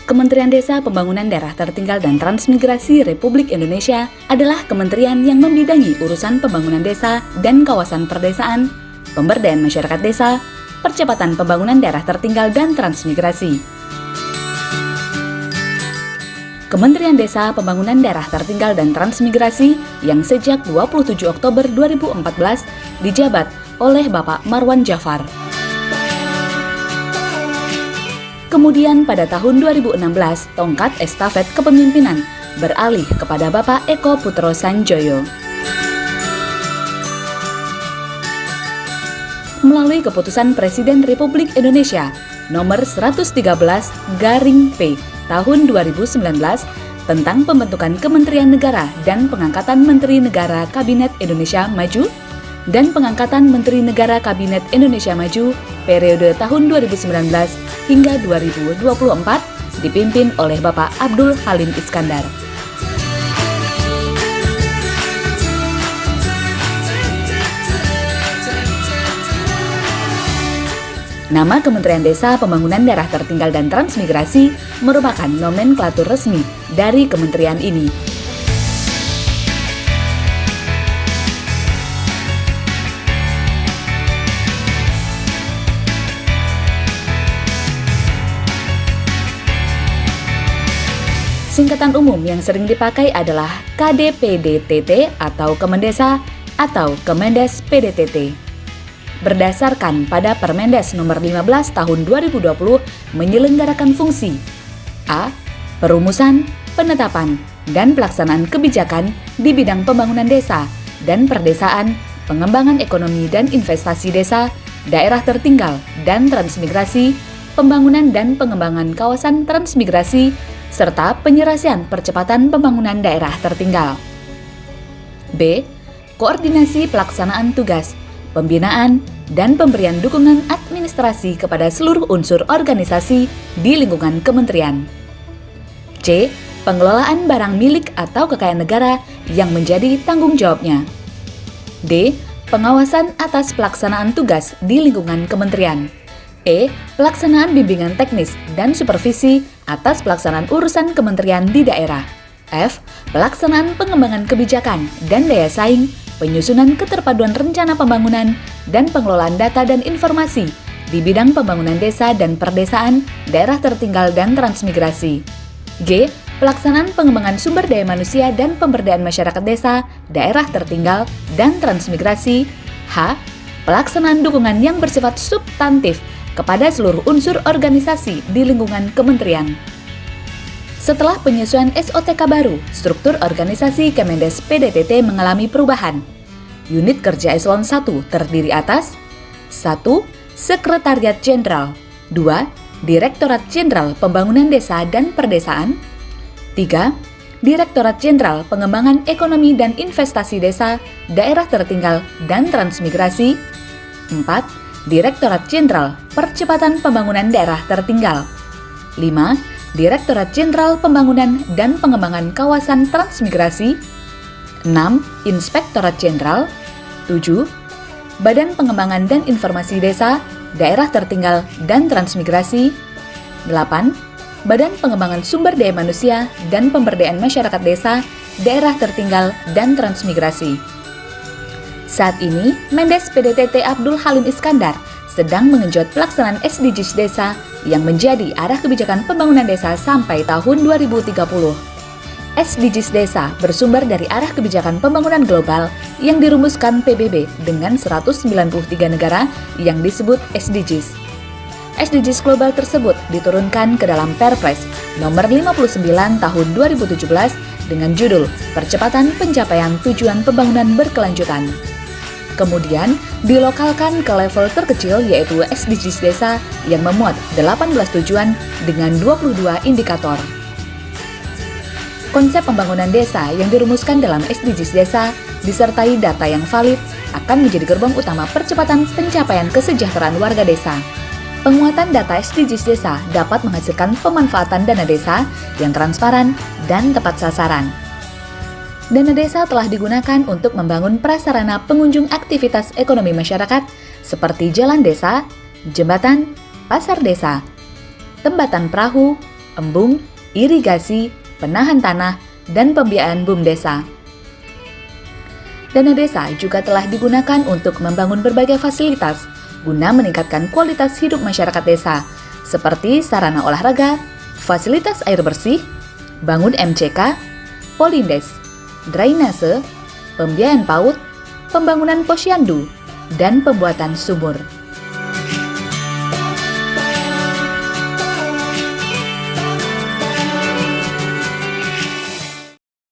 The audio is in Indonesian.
Kementerian Desa Pembangunan Daerah Tertinggal dan Transmigrasi Republik Indonesia adalah kementerian yang membidangi urusan pembangunan desa dan kawasan perdesaan, pemberdayaan masyarakat desa, percepatan pembangunan daerah tertinggal dan transmigrasi. Kementerian Desa Pembangunan Daerah Tertinggal dan Transmigrasi yang sejak 27 Oktober 2014 dijabat oleh Bapak Marwan Jafar. Kemudian pada tahun 2016, tongkat estafet kepemimpinan beralih kepada Bapak Eko Putro Sanjoyo. Melalui keputusan Presiden Republik Indonesia nomor 113/P tahun 2019 tentang pembentukan Kementerian Negara dan pengangkatan Menteri Negara Kabinet Indonesia Maju dan pengangkatan Menteri Negara Kabinet Indonesia Maju periode tahun 2019 hingga 2024 dipimpin oleh Bapak Abdul Halim Iskandar. Nama Kementerian Desa Pembangunan Daerah Tertinggal dan Transmigrasi merupakan nomenklatur resmi dari kementerian ini. Singkatan umum yang sering dipakai adalah KDPDTT atau Kemendesa atau Kemendes PDTT. Berdasarkan pada Permendes nomor 15 tahun 2020 menyelenggarakan fungsi A. Perumusan, penetapan, dan pelaksanaan kebijakan di bidang pembangunan desa dan perdesaan, pengembangan ekonomi dan investasi desa, daerah tertinggal dan transmigrasi, pembangunan dan pengembangan kawasan transmigrasi, serta penyelesaian percepatan pembangunan daerah tertinggal. B. Koordinasi pelaksanaan tugas, pembinaan, dan pemberian dukungan administrasi kepada seluruh unsur organisasi di lingkungan kementerian. C. Pengelolaan barang milik atau kekayaan negara yang menjadi tanggung jawabnya. D. Pengawasan atas pelaksanaan tugas di lingkungan kementerian. E. Pelaksanaan bimbingan teknis dan supervisi atas pelaksanaan urusan kementerian di daerah. F. Pelaksanaan pengembangan kebijakan dan daya saing, penyusunan keterpaduan rencana pembangunan, dan pengelolaan data dan informasi di bidang pembangunan desa dan perdesaan, daerah tertinggal dan transmigrasi. G. Pelaksanaan pengembangan sumber daya manusia dan pemberdayaan masyarakat desa, daerah tertinggal, dan transmigrasi. H. Pelaksanaan dukungan yang bersifat substantif kepada seluruh unsur organisasi di lingkungan kementerian. Setelah penyesuaian SOTK baru, struktur organisasi Kemendes PDTT mengalami perubahan. Unit kerja eselon 1 terdiri atas 1. Sekretariat Jenderal, 2. Direktorat Jenderal Pembangunan Desa dan Perdesaan, 3. Direktorat Jenderal Pengembangan Ekonomi dan Investasi Desa, Daerah Tertinggal dan Transmigrasi, 4. Direktorat Jenderal Percepatan Pembangunan Daerah Tertinggal, 5. Direktorat Jenderal Pembangunan dan Pengembangan Kawasan Transmigrasi, 6. Inspektorat Jenderal, 7. Badan Pengembangan dan Informasi Desa, Daerah Tertinggal dan Transmigrasi, 8. Badan Pengembangan Sumber Daya Manusia dan Pemberdayaan Masyarakat Desa, Daerah Tertinggal dan Transmigrasi. Saat ini, Mendes PDTT Abdul Halim Iskandar sedang mengenjot pelaksanaan SDGs Desa yang menjadi arah kebijakan pembangunan desa sampai tahun 2030. SDGs Desa bersumber dari arah kebijakan pembangunan global yang dirumuskan PBB dengan 193 negara yang disebut SDGs. SDGs global tersebut diturunkan ke dalam Perpres nomor 59 tahun 2017 dengan judul Percepatan Pencapaian Tujuan Pembangunan Berkelanjutan. Kemudian dilokalkan ke level terkecil yaitu SDGs Desa yang memuat 18 tujuan dengan 22 indikator. Konsep pembangunan desa yang dirumuskan dalam SDGs Desa disertai data yang valid akan menjadi gerbong utama percepatan pencapaian kesejahteraan warga desa. Penguatan data SDGs Desa dapat menghasilkan pemanfaatan dana desa yang transparan dan tepat sasaran. Dana desa telah digunakan untuk membangun prasarana pengunjung aktivitas ekonomi masyarakat seperti jalan desa, jembatan, pasar desa, tembatan perahu, embung, irigasi, penahan tanah, dan pembiayaan BUMDesa. Dana desa juga telah digunakan untuk membangun berbagai fasilitas guna meningkatkan kualitas hidup masyarakat desa, seperti sarana olahraga, fasilitas air bersih, bangun MCK, polindes, drainase, pembiayaan PAUD, pembangunan posyandu, dan pembuatan sumur.